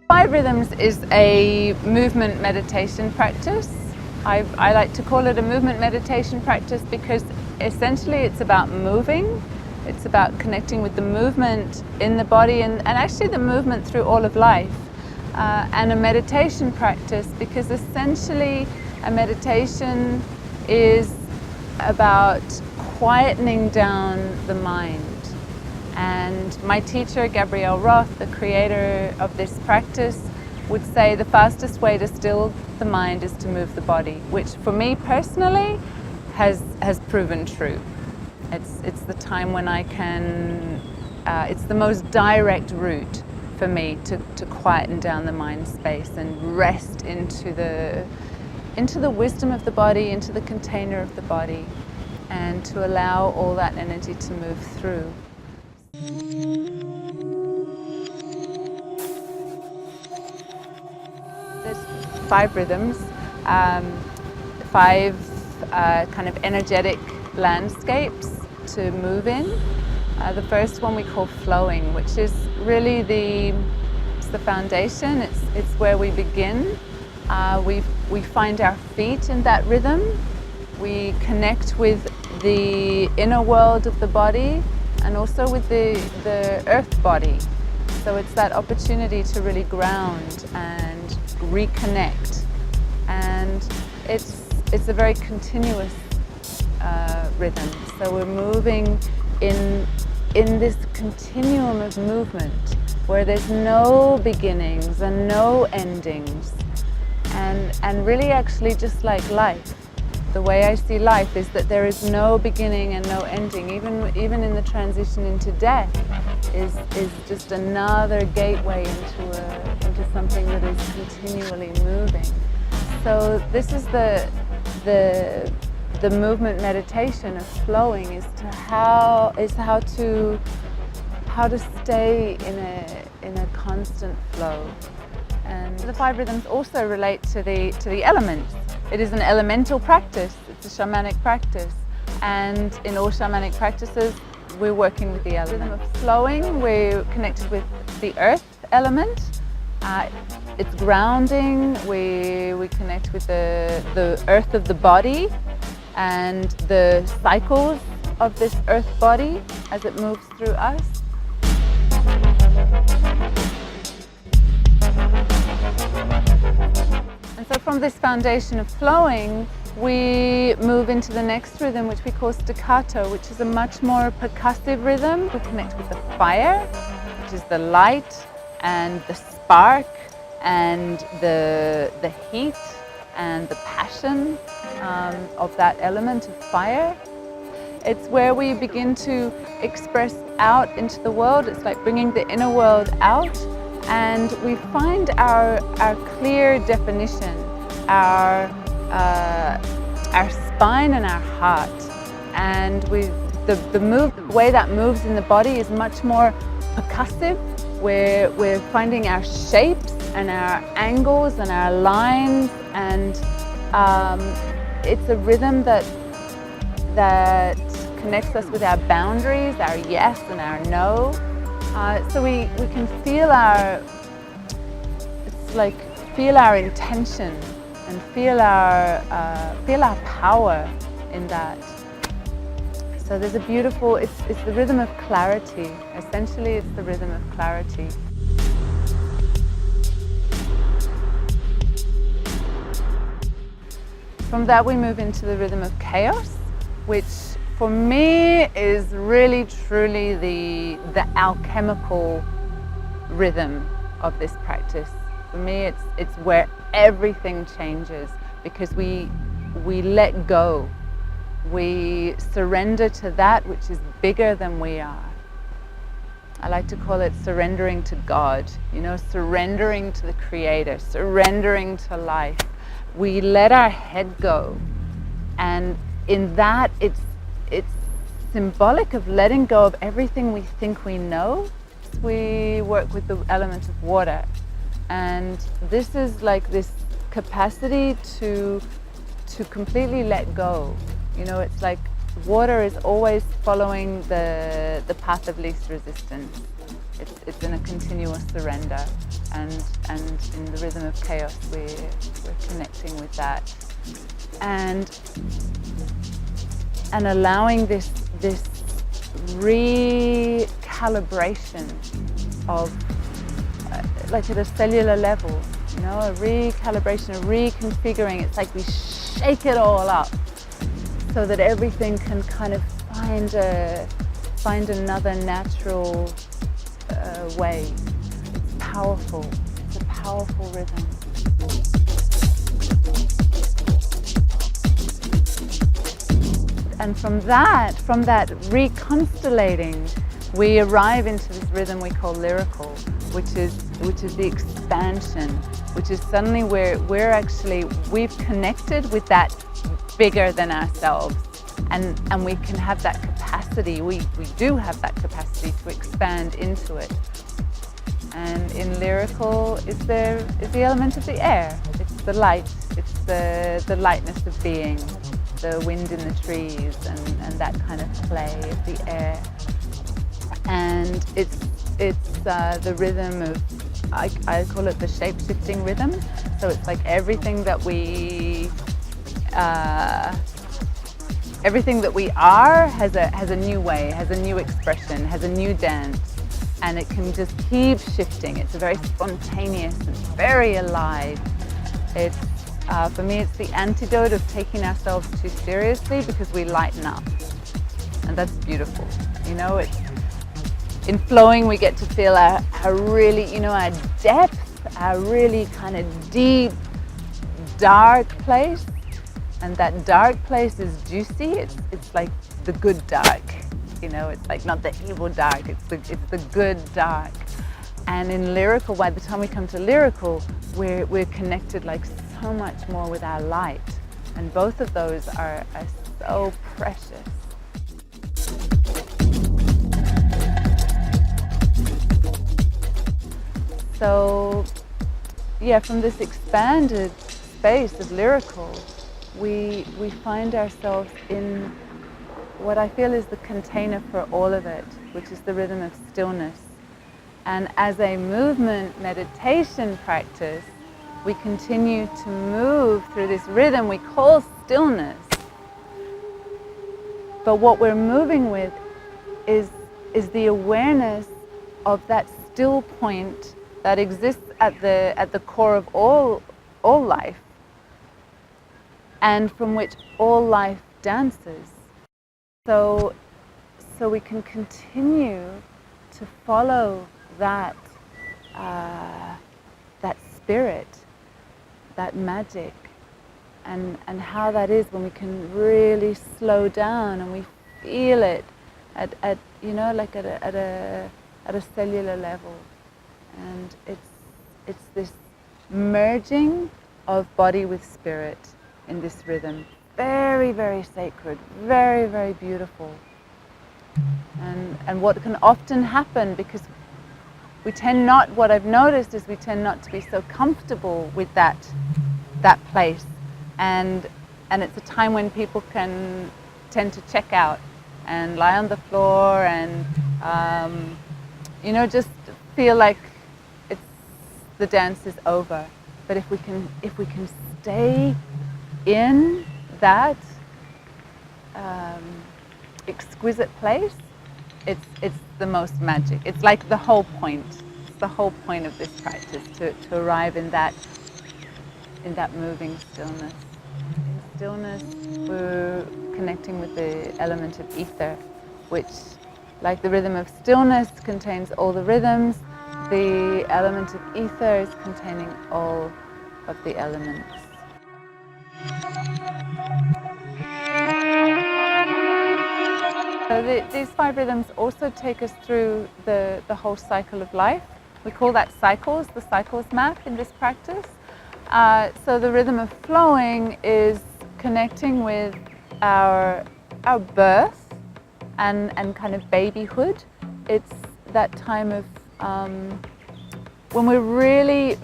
Five Rhythms is a movement meditation practice. I like to call it a movement meditation practice because essentially it's about moving. It's about connecting with the movement in the body and actually the movement through all of life. And a meditation practice because essentially a meditation is about quietening down the mind. And my teacher, Gabrielle Roth, the creator of this practice, would say the fastest way to still the mind is to move the body, which for me personally has proven true. It's the time when I can, it's the most direct route for me to quieten down the mind space and rest into the wisdom of the body, into the container of the body, and to allow all that energy to move through. There's 5 rhythms, 5 kind of energetic landscapes to move in. The first one we call flowing, which is really it's the foundation. It's where we begin. We find our feet in that rhythm. We connect with the inner world of the body and also with the earth body. So it's that opportunity to really ground and reconnect. And it's a very continuous rhythm. So we're moving in this continuum of movement where there's no beginnings and no endings. And really actually just like life. The way I see life is that there is no beginning and no ending. Even in the transition into death is just another gateway into something that is continually moving. So this is the movement meditation of flowing is how to stay in a constant flow. And the 5 rhythms also relate to the elements. It is an elemental practice, it's a shamanic practice. And in all shamanic practices, we're working with the element. Rhythm of flowing, we're connected with the earth element. It's grounding, we connect with the earth of the body and the cycles of this earth body as it moves through us. And so from this foundation of flowing, we move into the next rhythm, which we call staccato, which is a much more percussive rhythm. We connect with the fire, which is the light and the spark and the heat and the passion of that element of fire. It's where we begin to express out into the world. It's like bringing the inner world out. And we find our clear definition, our spine and our heart. And the way that moves in the body is much more percussive. We're finding our shapes and our angles and our lines, and it's a rhythm that connects us with our boundaries, our yes and our no. So we can feel our intention and feel our power in that. So there's a beautiful, it's the rhythm of clarity. Essentially, it's the rhythm of clarity. From that we move into the rhythm of chaos, which for me is really truly the alchemical rhythm of this practice. For me it's where everything changes because we let go. We surrender to that which is bigger than we are. I like to call it surrendering to God, surrendering to the Creator, surrendering to life. we let our head go. And in that, it's symbolic of letting go of everything we think we know. We work with the element of water. And this is like this capacity to completely let go. You know, it's like water is always following the path of least resistance. It's in a continuous surrender, and in the rhythm of chaos we're connecting with that, and allowing this recalibration of like at a cellular level, you know, a recalibration, a reconfiguring. It's like we shake it all up so that everything can kind of find another natural way. It's powerful. It's a powerful rhythm. And from that reconstellating, we arrive into this rhythm we call lyrical, which is the expansion, which is suddenly we've connected with that bigger than ourselves, and we can have that capacity. We do have that capacity to expand into it. And in lyrical is the element of the air. It's the light. It's the lightness of being, the wind in the trees, and that kind of play of the air. And it's the rhythm of, I call it the shape-shifting rhythm. So it's like everything that we are has a new way, has a new expression, has a new dance, and it can just keep shifting. It's very spontaneous and very alive. It's for me, it's the antidote of taking ourselves too seriously, because we lighten up, and that's beautiful. You know, in flowing, we get to feel our really, you know, our depth, our really kind of deep, dark place. And that dark place is juicy. It's like the good dark, you know. It's like not the evil dark. It's the good dark. And in lyrical, by the time we come to lyrical, we're connected like so much more with our light. And both of those are so precious. So, yeah, from this expanded space of lyrical, we find ourselves in what I feel is the container for all of it, which is the rhythm of stillness. And as a movement meditation practice, we continue to move through this rhythm we call stillness. But what we're moving with is the awareness of that still point that exists at the core of all life, and from which all life dances. So we can continue to follow that spirit, that magic, and how that is when we can really slow down and we feel it at you know, like at a cellular level. And it's this merging of body with spirit in this rhythm. Very, very sacred, very, very beautiful. And what can often happen, because what I've noticed is we tend not to be so comfortable with that place. And it's a time when people can tend to check out and lie on the floor and, you know, just feel like the dance is over. But if we can stay in that exquisite place, it's the most magic. It's like the whole point. It's the whole point of this practice, to arrive in that moving stillness. In stillness, we're connecting with the element of ether, which, like the rhythm of stillness contains all the rhythms, the element of ether is containing all of the elements. So these 5 rhythms also take us through the whole cycle of life. We call that cycles, the cycles map in this practice. So the rhythm of flowing is connecting with our birth and kind of babyhood. It's that time of when we're really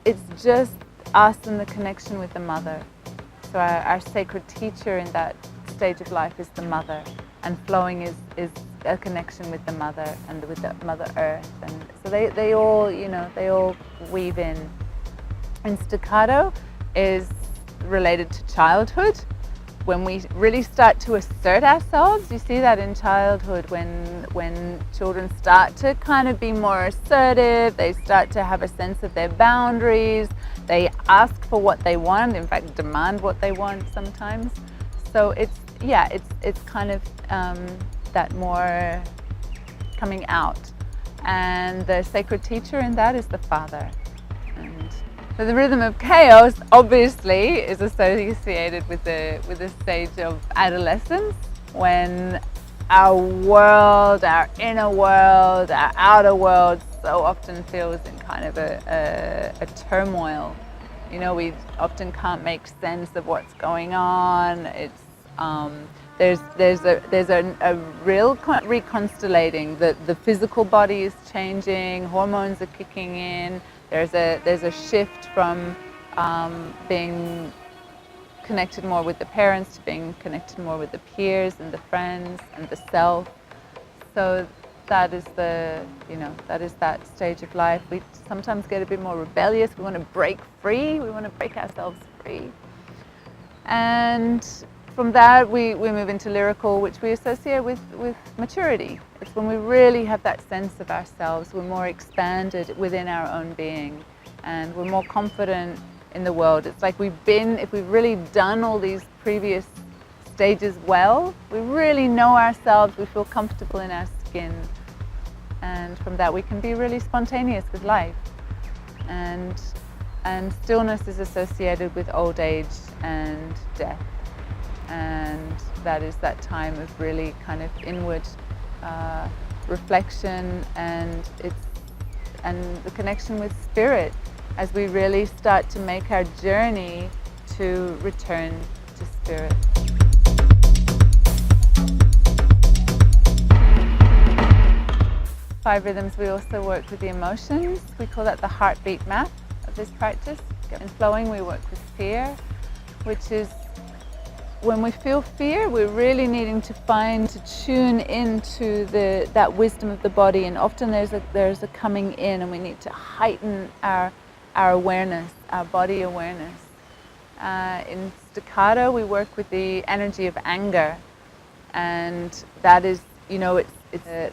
it's just us and the connection with the mother. So our sacred teacher in that stage of life is the mother, and flowing is a connection with the mother and with the Mother Earth, and so they all, you know, they all weave in. And staccato is related to childhood. When we really start to assert ourselves, you see that in childhood when children start to kind of be more assertive, they start to have a sense of their boundaries, they ask for what they want, in fact demand what they want sometimes. So it's kind of that more coming out. And the sacred teacher in that is the father. So the rhythm of chaos obviously is associated with the stage of adolescence, when our world, our inner world, our outer world so often feels in kind of a turmoil. You know, we often can't make sense of what's going on. It's there's a real reconstellating. The physical body is changing, hormones are kicking in. There's a shift from being connected more with the parents to being connected more with the peers and the friends and the self. So that is that stage of life. We sometimes get a bit more rebellious. We want to break free. We want to break ourselves free. And from that we move into lyrical, which we associate with maturity. It's when we really have that sense of ourselves. We're more expanded within our own being, and we're more confident in the world. It's like if we've really done all these previous stages well, we really know ourselves, we feel comfortable in our skin, and from that we can be really spontaneous with life. And stillness is associated with old age and death, and that is that time of really kind of inward reflection, and the connection with spirit, as we really start to make our journey to return to spirit. Five Rhythms, we also work with the emotions. We call that the heartbeat map of this practice. In flowing, we work with fear, which is when we feel fear, we're really needing to tune into that wisdom of the body, and often there's a coming in, and we need to heighten our awareness, our body awareness. In staccato, we work with the energy of anger, and that is, you know, it's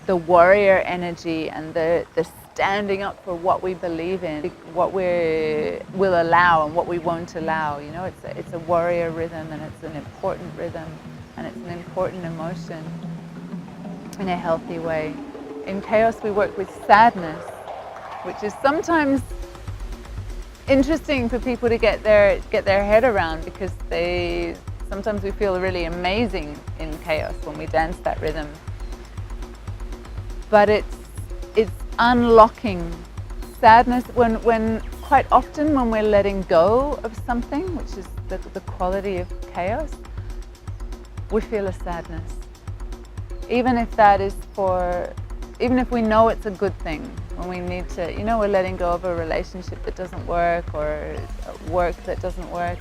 the warrior energy and the standing up for what we believe in, what we will allow and what we won't allow. You know, it's a warrior rhythm, and it's an important rhythm, and it's an important emotion in a healthy way. In chaos, we work with sadness, which is sometimes interesting for people to get their head around, because sometimes we feel really amazing in chaos when we dance that rhythm. But it's unlocking sadness when quite often when we're letting go of something, which is the quality of chaos, we feel a sadness. Even if we know it's a good thing, when we need to, you know, we're letting go of a relationship that doesn't work, or work that doesn't work.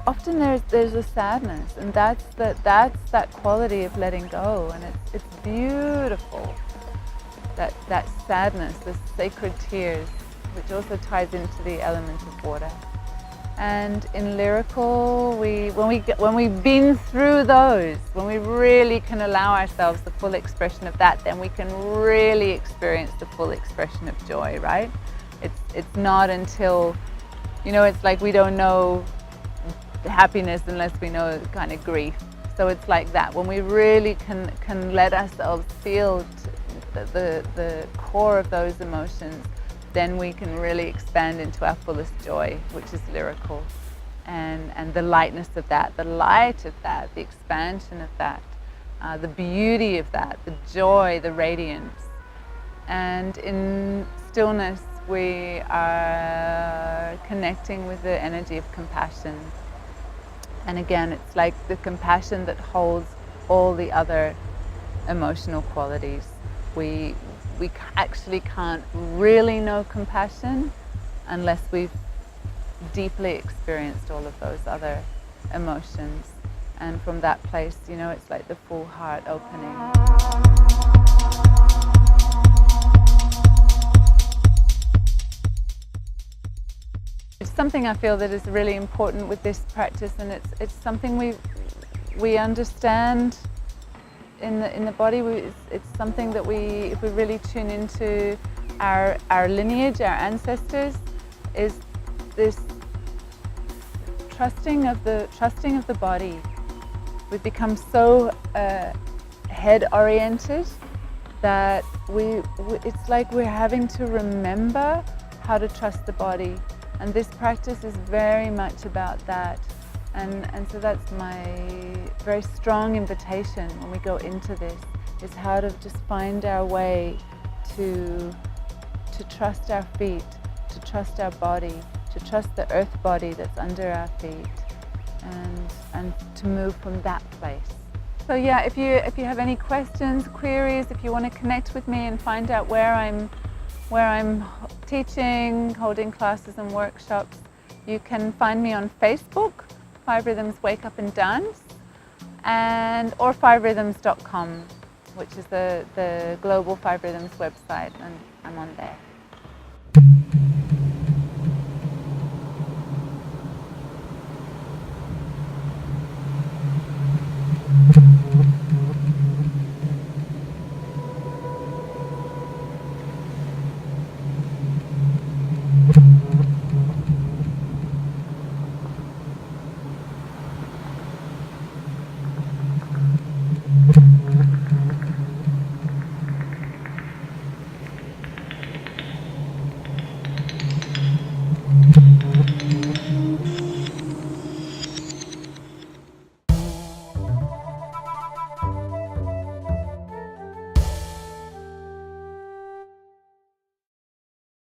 Often there's a sadness, and that's that quality of letting go, and it's beautiful. That sadness, the sacred tears, which also ties into the element of water. And in lyrical, when we've been through those, when we really can allow ourselves the full expression of that, then we can really experience the full expression of joy, right? It's not until, you know, it's like we don't know happiness unless we know kind of grief. So it's like that. When we really can let ourselves feel the core of those emotions, then we can really expand into our fullest joy, which is lyrical. And the lightness of that, the light of that, the expansion of that, the beauty of that, the joy, the radiance. And in stillness, we are connecting with the energy of compassion. And again, it's like the compassion that holds all the other emotional qualities. We actually can't really know compassion unless we've deeply experienced all of those other emotions. And from that place, you know, it's like the full heart opening. It's something I feel that is really important with this practice, and it's something we understand in the body. It's something that if we really tune into our lineage, our ancestors, is this trusting of the body. We've become so head-oriented that it's like we're having to remember how to trust the body. And this practice is very much about that. And so that's my very strong invitation when we go into this, is how to just find our way to trust our feet, to trust our body, to trust the earth body that's under our feet, and to move from that place. So yeah, if you have any questions, queries, if you want to connect with me and find out where I'm teaching, holding classes and workshops, you can find me on Facebook, 5Rhythms Wake Up and Dance, or 5rhythms.com, which is the global 5Rhythms website, and I'm on there.